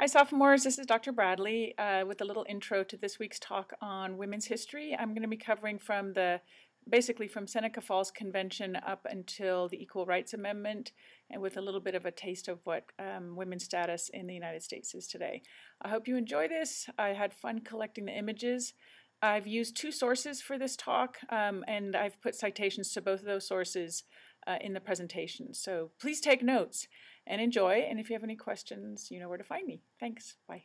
Hi, sophomores. This is Dr. Bradley with a little intro to this week's talk on women's history. I'm going to be covering basically from Seneca Falls Convention up until the Equal Rights Amendment, and with a little bit of a taste of what women's status in the United States is today. I hope you enjoy this. I had fun collecting the images. I've used two sources for this talk, and I've put citations to both of those sources in the presentation. So please take notes and enjoy. And if you have any questions, you know where to find me. Thanks. Bye.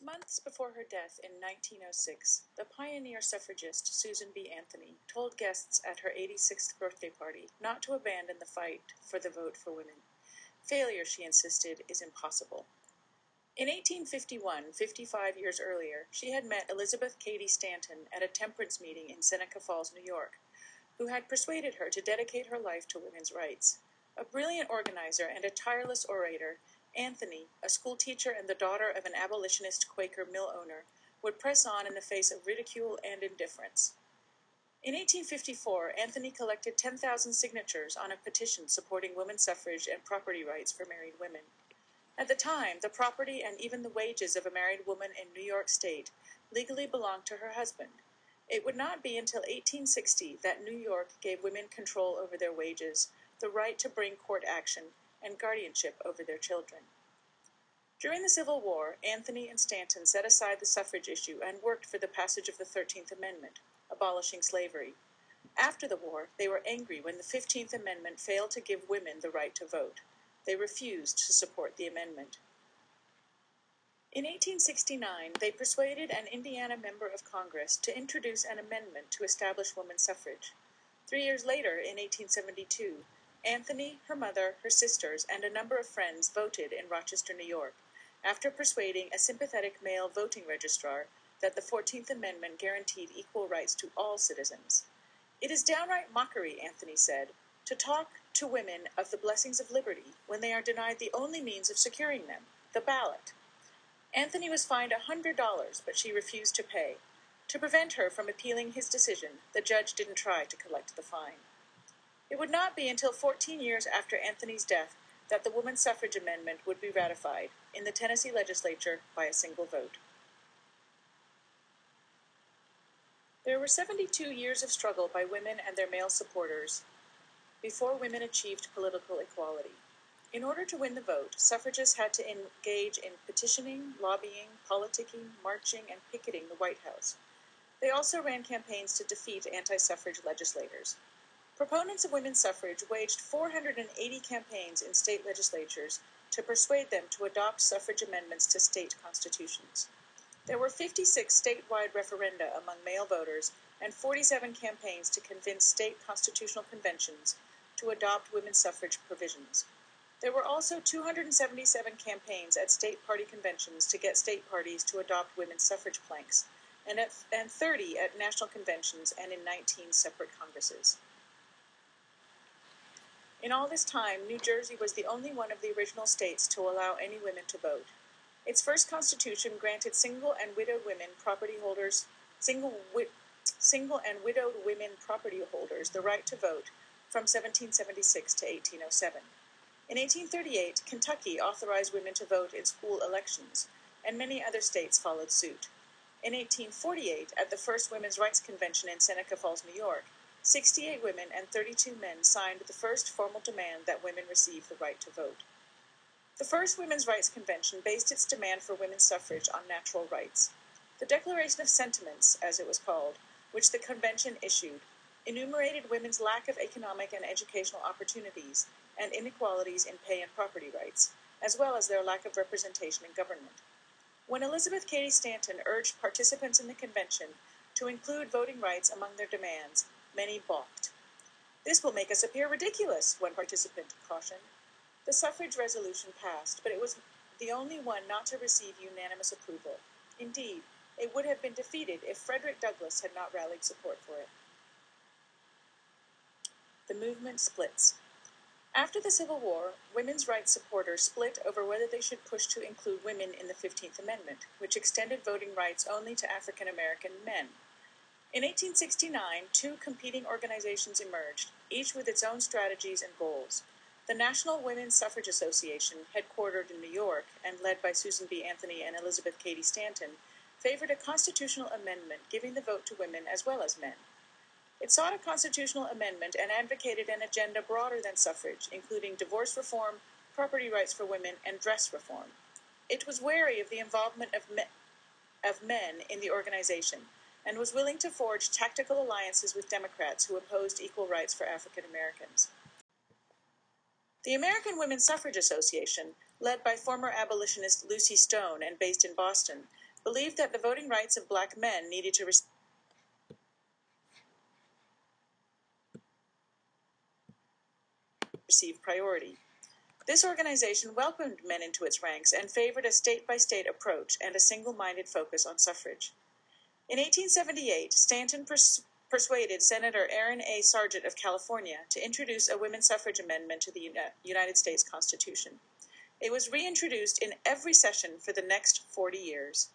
Months before her death in 1906, the pioneer suffragist Susan B. Anthony told guests at her 86th birthday party not to abandon the fight for the vote for women. Failure, she insisted, is impossible. In 1851, 55 years earlier, she had met Elizabeth Cady Stanton at a temperance meeting in Seneca Falls, New York, who had persuaded her to dedicate her life to women's rights. A brilliant organizer and a tireless orator, Anthony, a school teacher and the daughter of an abolitionist Quaker mill owner, would press on in the face of ridicule and indifference. In 1854, Anthony collected 10,000 signatures on a petition supporting women's suffrage and property rights for married women. At the time, the property and even the wages of a married woman in New York State legally belonged to her husband. It would not be until 1860 that New York gave women control over their wages, the right to bring court action, and guardianship over their children. During the Civil War, Anthony and Stanton set aside the suffrage issue and worked for the passage of the 13th Amendment, abolishing slavery. After the war, they were angry when the 15th Amendment failed to give women the right to vote. They refused to support the amendment. In 1869, they persuaded an Indiana member of Congress to introduce an amendment to establish women's suffrage. 3 years later, in 1872, Anthony, her mother, her sisters, and a number of friends voted in Rochester, New York, after persuading a sympathetic male voting registrar that the 14th Amendment guaranteed equal rights to all citizens. "It is downright mockery," Anthony said, "to talk to women of the blessings of liberty when they are denied the only means of securing them, the ballot." Anthony was fined $100, but she refused to pay. To prevent her from appealing his decision, the judge didn't try to collect the fine. It would not be until 14 years after Anthony's death that the woman suffrage amendment would be ratified in the Tennessee legislature by a single vote. There were 72 years of struggle by women and their male supporters before women achieved political equality. In order to win the vote, suffragists had to engage in petitioning, lobbying, politicking, marching, and picketing the White House. They also ran campaigns to defeat anti-suffrage legislators. Proponents of women's suffrage waged 480 campaigns in state legislatures to persuade them to adopt suffrage amendments to state constitutions. There were 56 statewide referenda among male voters and 47 campaigns to convince state constitutional conventions to adopt women's suffrage provisions. There were also 277 campaigns at state party conventions to get state parties to adopt women's suffrage planks, and 30 at national conventions and in 19 separate congresses. In all this time, New Jersey was the only one of the original states to allow any women to vote. Its first constitution granted single and widowed women property holders the right to vote from 1776 to 1807. In 1838, Kentucky authorized women to vote in school elections, and many other states followed suit. In 1848, at the first Women's Rights Convention in Seneca Falls, New York, 68 women and 32 men signed the first formal demand that women receive the right to vote. The first Women's Rights Convention based its demand for women's suffrage on natural rights. The Declaration of Sentiments, as it was called, which the convention issued, enumerated women's lack of economic and educational opportunities and inequalities in pay and property rights, as well as their lack of representation in government. When Elizabeth Cady Stanton urged participants in the convention to include voting rights among their demands, many balked. "This will make us appear ridiculous," one participant cautioned. The suffrage resolution passed, but it was the only one not to receive unanimous approval. Indeed, it would have been defeated if Frederick Douglass had not rallied support for it. The movement splits. After the Civil War, women's rights supporters split over whether they should push to include women in the 15th Amendment, which extended voting rights only to African American men. In 1869, two competing organizations emerged, each with its own strategies and goals. the National Women's Suffrage Association, headquartered in New York and led by Susan B. Anthony and Elizabeth Cady Stanton, favored a constitutional amendment giving the vote to women as well as men. It sought a constitutional amendment and advocated an agenda broader than suffrage, including divorce reform, property rights for women, and dress reform. It was wary of the involvement of men in the organization and was willing to forge tactical alliances with Democrats who opposed equal rights for African Americans. The American Women's Suffrage Association, led by former abolitionist Lucy Stone and based in Boston, believed that the voting rights of black men needed to receive priority. This organization welcomed men into its ranks and favored a state-by-state approach and a single-minded focus on suffrage. In 1878, Stanton persuaded Senator Aaron A. Sargent of California to introduce a women's suffrage amendment to the United States Constitution. It was reintroduced in every session for the next 40 years.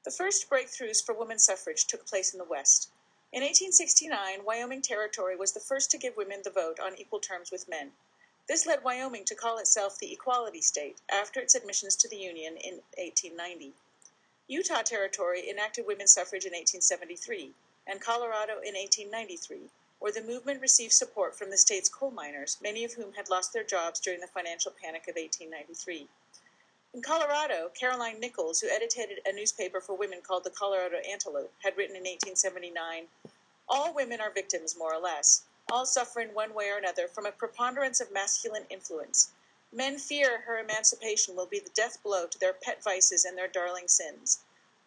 The first breakthroughs for women's suffrage took place in the West. In 1869, Wyoming Territory was the first to give women the vote on equal terms with men. This led Wyoming to call itself the Equality State after its admissions to the Union in 1890. Utah Territory enacted women's suffrage in 1873, and Colorado in 1893, where the movement received support from the state's coal miners, many of whom had lost their jobs during the financial panic of 1893. In Colorado, Caroline Nichols, who edited a newspaper for women called the Colorado Antelope, had written in 1879, "All women are victims, more or less, all suffer in one way or another from a preponderance of masculine influence. Men fear her emancipation will be the death blow to their pet vices and their darling sins.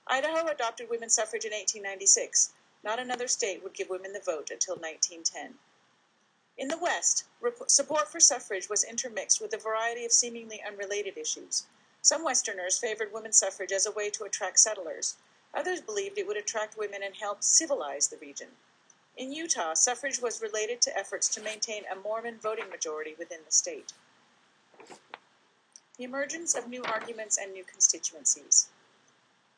Idaho adopted women's suffrage in 1896. Not another state would give women the vote until 1910. In the West, support for suffrage was intermixed with a variety of seemingly unrelated issues. Some Westerners favored women's suffrage as a way to attract settlers. Others believed it would attract women and help civilize the region. In Utah, suffrage was related to efforts to maintain a Mormon voting majority within the state. The emergence of new arguments and new constituencies.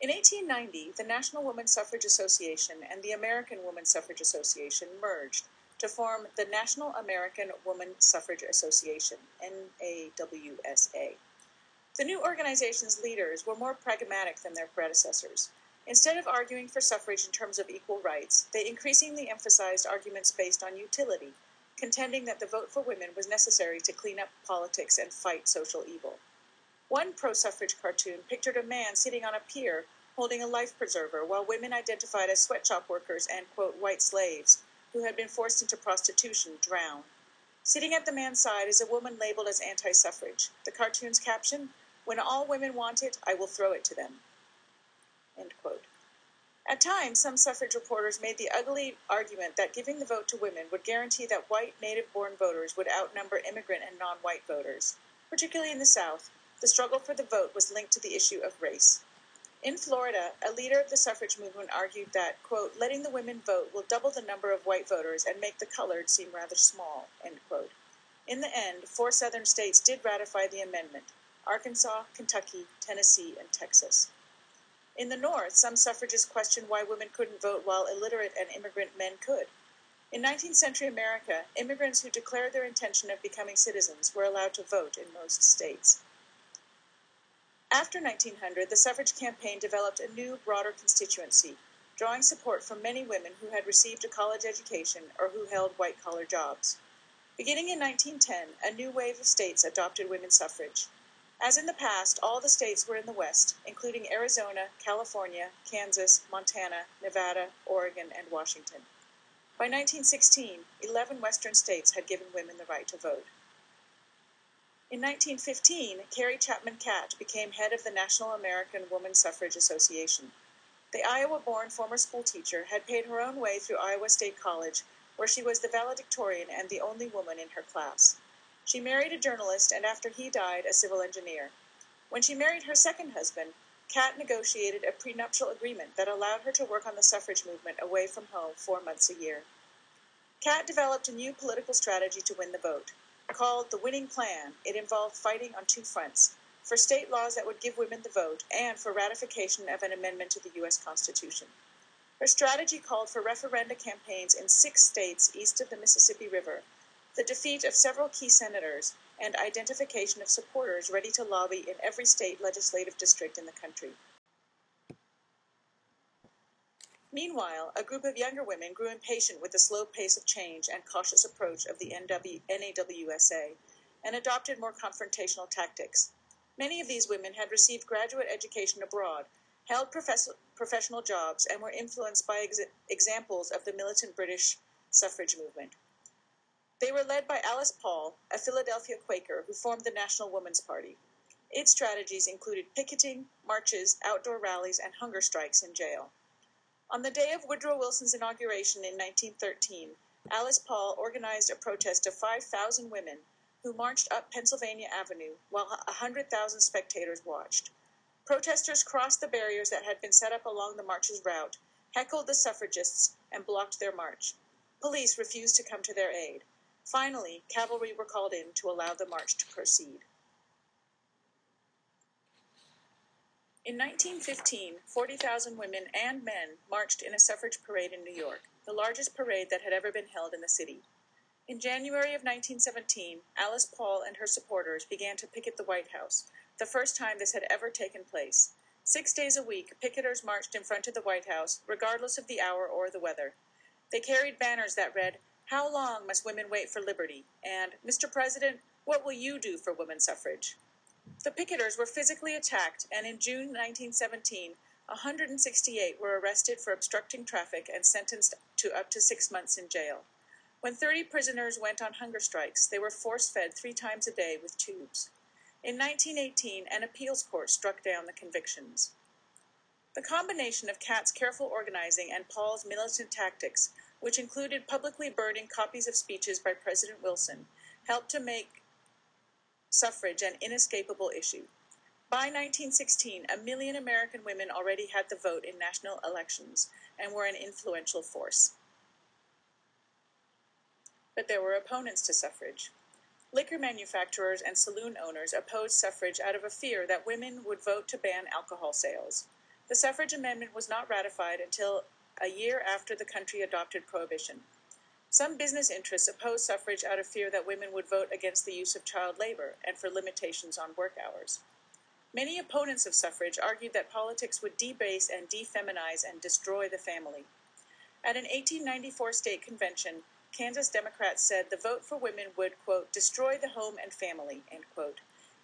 In 1890, the National Women's Suffrage Association and the American Women's Suffrage Association merged to form the National American Woman Suffrage Association, NAWSA. The new organization's leaders were more pragmatic than their predecessors. Instead of arguing for suffrage in terms of equal rights, they increasingly emphasized arguments based on utility, contending that the vote for women was necessary to clean up politics and fight social evil. One pro-suffrage cartoon pictured a man sitting on a pier holding a life preserver while women identified as sweatshop workers and, quote, white slaves who had been forced into prostitution drown. Sitting at the man's side is a woman labeled as anti-suffrage. The cartoon's caption, "When all women want it, I will throw it to them." End quote. At times, some suffrage reporters made the ugly argument that giving the vote to women would guarantee that white native-born voters would outnumber immigrant and non-white voters. Particularly in the South, the struggle for the vote was linked to the issue of race. In Florida, a leader of the suffrage movement argued that, quote, letting the women vote will double the number of white voters and make the colored seem rather small, end quote. In the end, 4 southern states did ratify the amendment: Arkansas, Kentucky, Tennessee, and Texas. In the North, some suffragists questioned why women couldn't vote while illiterate and immigrant men could. In 19th century America, immigrants who declared their intention of becoming citizens were allowed to vote in most states. After 1900, the suffrage campaign developed a new, broader constituency, drawing support from many women who had received a college education or who held white-collar jobs. Beginning in 1910, a new wave of states adopted women's suffrage. As in the past, all the states were in the West, including Arizona, California, Kansas, Montana, Nevada, Oregon, and Washington. By 1916, 11 Western states had given women the right to vote. In 1915, Carrie Chapman Catt became head of the National American Woman Suffrage Association. The Iowa-born former schoolteacher had paid her own way through Iowa State College, where she was the valedictorian and the only woman in her class. She married a journalist, and after he died, a civil engineer. When she married her second husband, Catt negotiated a prenuptial agreement that allowed her to work on the suffrage movement away from home 4 months a year. Catt developed a new political strategy to win the vote. Called the Winning Plan, it involved fighting on 2 fronts: for state laws that would give women the vote and for ratification of an amendment to the U.S. Constitution. Her strategy called for referenda campaigns in 6 states east of the Mississippi River, the defeat of several key senators, and identification of supporters ready to lobby in every state legislative district in the country. Meanwhile, a group of younger women grew impatient with the slow pace of change and cautious approach of the NAWSA and adopted more confrontational tactics. Many of these women had received graduate education abroad, held professional jobs, and were influenced by examples of the militant British suffrage movement. They were led by Alice Paul, a Philadelphia Quaker who formed the National Woman's Party. Its strategies included picketing, marches, outdoor rallies, and hunger strikes in jail. On the day of Woodrow Wilson's inauguration in 1913, Alice Paul organized a protest of 5,000 women who marched up Pennsylvania Avenue while 100,000 spectators watched. Protesters crossed the barriers that had been set up along the march's route, heckled the suffragists, and blocked their march. Police refused to come to their aid. Finally, cavalry were called in to allow the march to proceed. In 1915, 40,000 women and men marched in a suffrage parade in New York, the largest parade that had ever been held in the city. In January of 1917, Alice Paul and her supporters began to picket the White House, the first time this had ever taken place. 6 days a week, picketers marched in front of the White House, regardless of the hour or the weather. They carried banners that read, "How long must women wait for liberty?" and "Mr. President, what will you do for women's suffrage?" The picketers were physically attacked, and in June 1917, 168 were arrested for obstructing traffic and sentenced to up to 6 months in jail. When 30 prisoners went on hunger strikes, they were force-fed 3 times a day with tubes. In 1918, an appeals court struck down the convictions. The combination of Catt's careful organizing and Paul's militant tactics, which included publicly burning copies of speeches by President Wilson, helped to make suffrage an inescapable issue. By 1916, 1 million American women already had the vote in national elections and were an influential force. But there were opponents to suffrage. Liquor manufacturers and saloon owners opposed suffrage out of a fear that women would vote to ban alcohol sales. The suffrage amendment was not ratified until a year after the country adopted prohibition. Some business interests opposed suffrage out of fear that women would vote against the use of child labor and for limitations on work hours. Many opponents of suffrage argued that politics would debase and defeminize and destroy the family. At an 1894 state convention, Kansas Democrats said the vote for women would, quote, "destroy the home and family," end quote.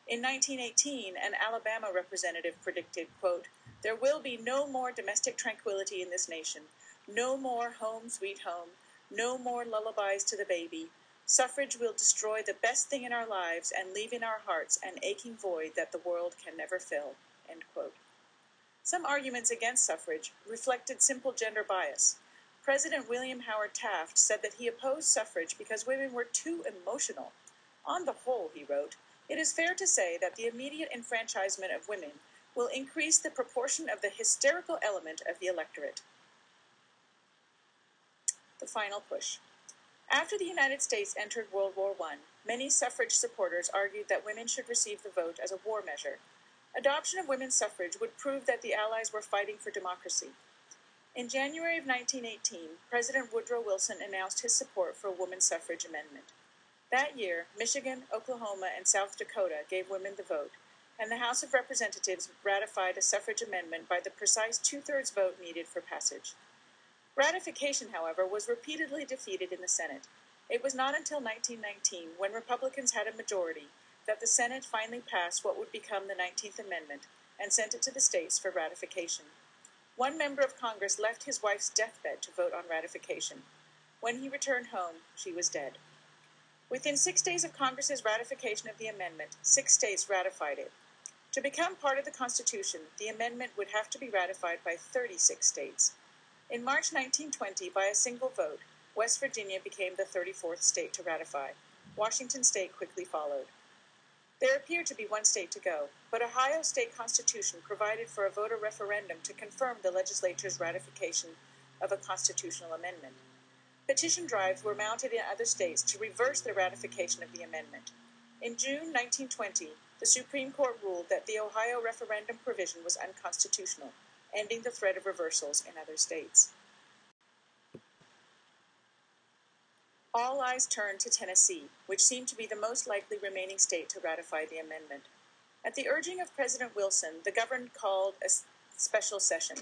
In 1918, an Alabama representative predicted, quote, "there will be no more domestic tranquility in this nation, no more home sweet home, no more lullabies to the baby. Suffrage will destroy the best thing in our lives and leave in our hearts an aching void that the world can never fill," end quote. Some arguments against suffrage reflected simple gender bias. President William Howard Taft said that he opposed suffrage because women were too emotional. On the whole, he wrote, "it is fair to say that the immediate enfranchisement of women will increase the proportion of the hysterical element of the electorate." The final push. After the United States entered World War I, many suffrage supporters argued that women should receive the vote as a war measure. Adoption of women's suffrage would prove that the Allies were fighting for democracy. In January of 1918, President Woodrow Wilson announced his support for a women's suffrage amendment. That year, Michigan, Oklahoma, and South Dakota gave women the vote, and the House of Representatives ratified a suffrage amendment by the precise 2/3 vote needed for passage. Ratification, however, was repeatedly defeated in the Senate. It was not until 1919, when Republicans had a majority, that the Senate finally passed what would become the 19th Amendment and sent it to the states for ratification. One member of Congress left his wife's deathbed to vote on ratification. When he returned home, she was dead. Within 6 days of Congress's ratification of the amendment, 6 states ratified it. To become part of the Constitution, the amendment would have to be ratified by 36 states. In March 1920, by a single vote, West Virginia became the 34th state to ratify. Washington state quickly followed. There appeared to be one state to go, but Ohio's state constitution provided for a voter referendum to confirm the legislature's ratification of a constitutional amendment. Petition drives were mounted in other states to reverse the ratification of the amendment. In June 1920, the Supreme Court ruled that the Ohio referendum provision was unconstitutional, ending the threat of reversals in other states. All eyes turned to Tennessee, which seemed to be the most likely remaining state to ratify the amendment. At the urging of President Wilson, the governor called a special session.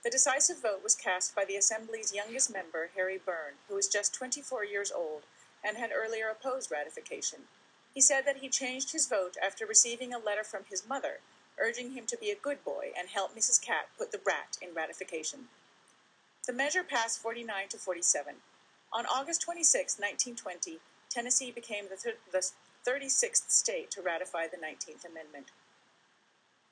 The decisive vote was cast by the Assembly's youngest member, Harry Byrne, who was just 24 years old and had earlier opposed ratification. He said that he changed his vote after receiving a letter from his mother, urging him to be a good boy and help Mrs. Catt put the rat in ratification. The measure passed 49 to 47. On August 26, 1920, Tennessee became the 36th state to ratify the 19th Amendment.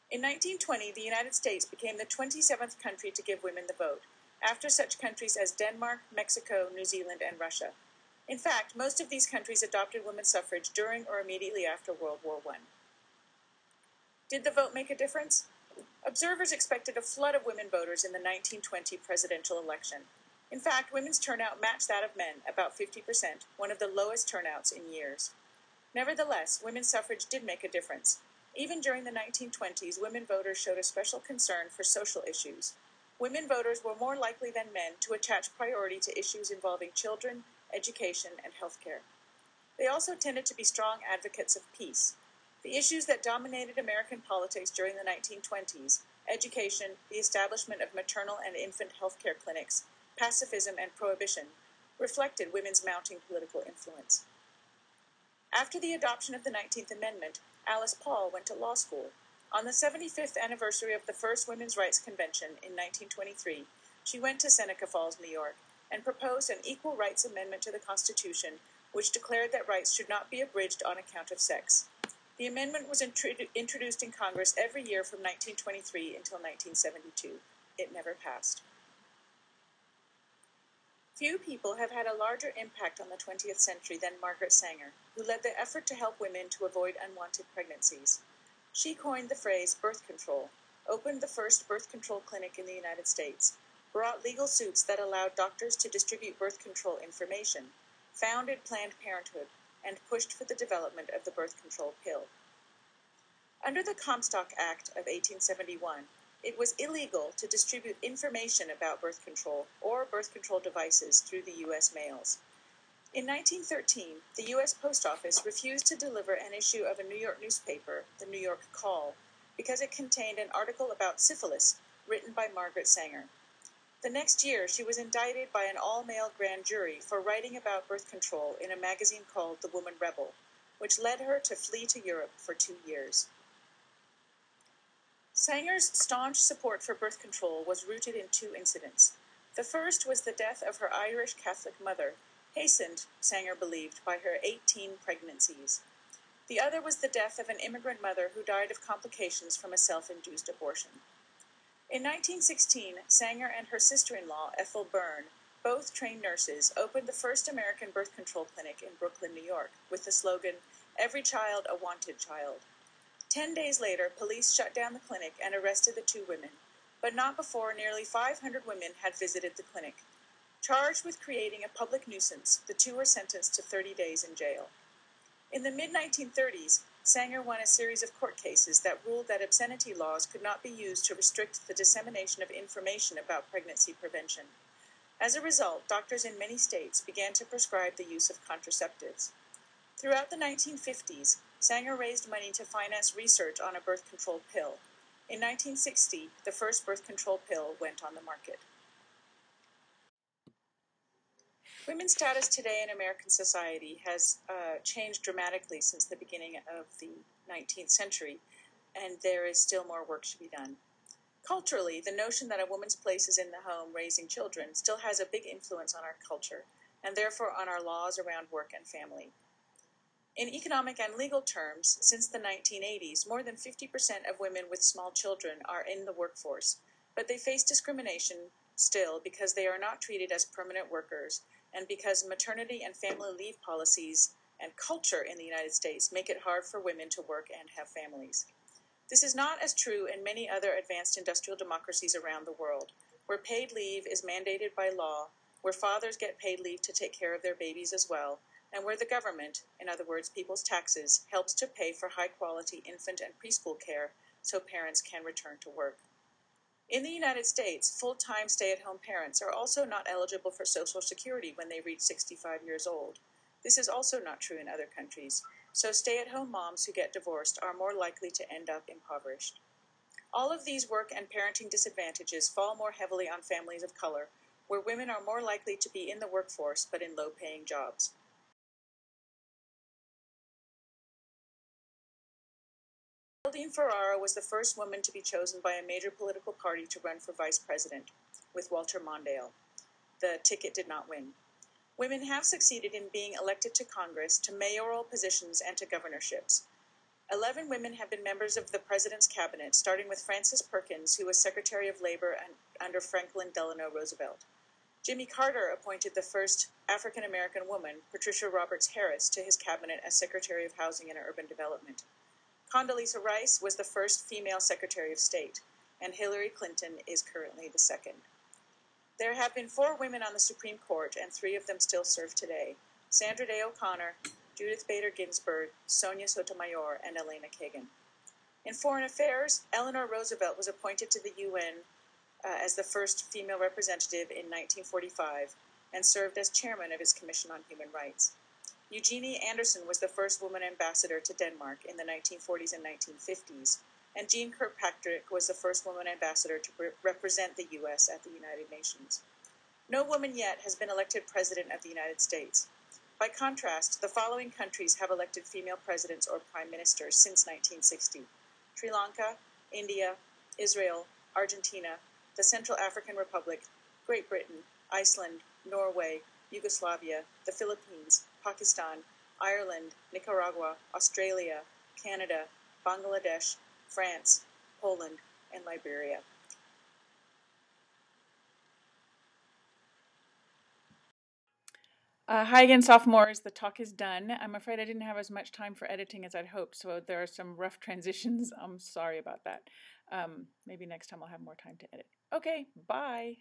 In 1920, the United States became the 27th country to give women the vote, after such countries as Denmark, Mexico, New Zealand, and Russia. In fact, most of these countries adopted women's suffrage during or immediately after World War I. Did the vote make a difference? Observers expected a flood of women voters in the 1920 presidential election. In fact, women's turnout matched that of men, about 50%, one of the lowest turnouts in years. Nevertheless, women's suffrage did make a difference. Even during the 1920s, women voters showed a special concern for social issues. Women voters were more likely than men to attach priority to issues involving children, education, and health care. They also tended to be strong advocates of peace. The issues that dominated American politics during the 1920s, education, the establishment of maternal and infant health care clinics, pacifism, and prohibition, reflected women's mounting political influence. After the adoption of the 19th Amendment, Alice Paul went to law school. On the 75th anniversary of the first Women's Rights Convention in 1923, she went to Seneca Falls, New York, and proposed an Equal Rights Amendment to the Constitution, which declared that rights should not be abridged on account of sex. The amendment was introduced in Congress every year from 1923 until 1972. It never passed. Few people have had a larger impact on the 20th century than Margaret Sanger, who led the effort to help women to avoid unwanted pregnancies. She coined the phrase birth control, opened the first birth control clinic in the United States, brought legal suits that allowed doctors to distribute birth control information, founded Planned Parenthood, and pushed for the development of the birth control pill. Under the Comstock Act of 1871, it was illegal to distribute information about birth control or birth control devices through the U.S. mails. In 1913, the U.S. Post Office refused to deliver an issue of a New York newspaper, the New York Call, because it contained an article about syphilis written by Margaret Sanger. The next year, she was indicted by an all-male grand jury for writing about birth control in a magazine called The Woman Rebel, which led her to flee to Europe for 2 years. Sanger's staunch support for birth control was rooted in 2 incidents. The first was the death of her Irish Catholic mother, hastened, Sanger believed, by her 18 pregnancies. The other was the death of an immigrant mother who died of complications from a self-induced abortion. In 1916, Sanger and her sister-in-law, Ethel Byrne, both trained nurses, opened the first American birth control clinic in Brooklyn, New York, with the slogan, "Every child a wanted child." 10 days later, police shut down the clinic and arrested the 2 women, but not before nearly 500 women had visited the clinic. Charged with creating a public nuisance, the 2 were sentenced to 30 days in jail. In the mid-1930s, Sanger won a series of court cases that ruled that obscenity laws could not be used to restrict the dissemination of information about pregnancy prevention. As a result, doctors in many states began to prescribe the use of contraceptives. Throughout the 1950s, Sanger raised money to finance research on a birth control pill. In 1960, the first birth control pill went on the market. Women's status today in American society has changed dramatically since the beginning of the 19th century, and there is still more work to be done. Culturally, the notion that a woman's place is in the home raising children still has a big influence on our culture, and therefore on our laws around work and family. In economic and legal terms, since the 1980s, more than 50% of women with small children are in the workforce, but they face discrimination still because they are not treated as permanent workers and because maternity and family leave policies and culture in the United States make it hard for women to work and have families. This is not as true in many other advanced industrial democracies around the world, where paid leave is mandated by law, where fathers get paid leave to take care of their babies as well, and where the government, in other words, people's taxes, helps to pay for high-quality infant and preschool care so parents can return to work. In the United States, full-time stay-at-home parents are also not eligible for Social Security when they reach 65 years old. This is also not true in other countries, so stay-at-home moms who get divorced are more likely to end up impoverished. All of these work and parenting disadvantages fall more heavily on families of color, where women are more likely to be in the workforce but in low-paying jobs. Geraldine Ferrara was the first woman to be chosen by a major political party to run for vice president, with Walter Mondale. The ticket did not win. Women have succeeded in being elected to Congress, to mayoral positions, and to governorships. 11 women have been members of the President's cabinet, starting with Frances Perkins, who was Secretary of Labor under Franklin Delano Roosevelt. Jimmy Carter appointed the first African-American woman, Patricia Roberts Harris, to his cabinet as Secretary of Housing and Urban Development. Condoleezza Rice was the first female Secretary of State, and Hillary Clinton is currently the second. There have been 4 women on the Supreme Court, and 3 of them still serve today: Sandra Day O'Connor, Judith Bader Ginsburg, Sonia Sotomayor, and Elena Kagan. In foreign affairs, Eleanor Roosevelt was appointed to the UN as the first female representative in 1945 and served as chairman of its Commission on Human Rights. Eugenie Anderson was the first woman ambassador to Denmark in the 1940s and 1950s, and Jean Kirkpatrick was the first woman ambassador to represent the U.S. at the United Nations. No woman yet has been elected President of the United States. By contrast, the following countries have elected female presidents or prime ministers since 1960: Sri Lanka, India, Israel, Argentina, the Central African Republic, Great Britain, Iceland, Norway, Yugoslavia, the Philippines, Pakistan, Ireland, Nicaragua, Australia, Canada, Bangladesh, France, Poland, and Liberia. Hi again, sophomores. The talk is done. I'm afraid I didn't have as much time for editing as I'd hoped, so there are some rough transitions. I'm sorry about that. Maybe next time I'll have more time to edit. Okay, bye.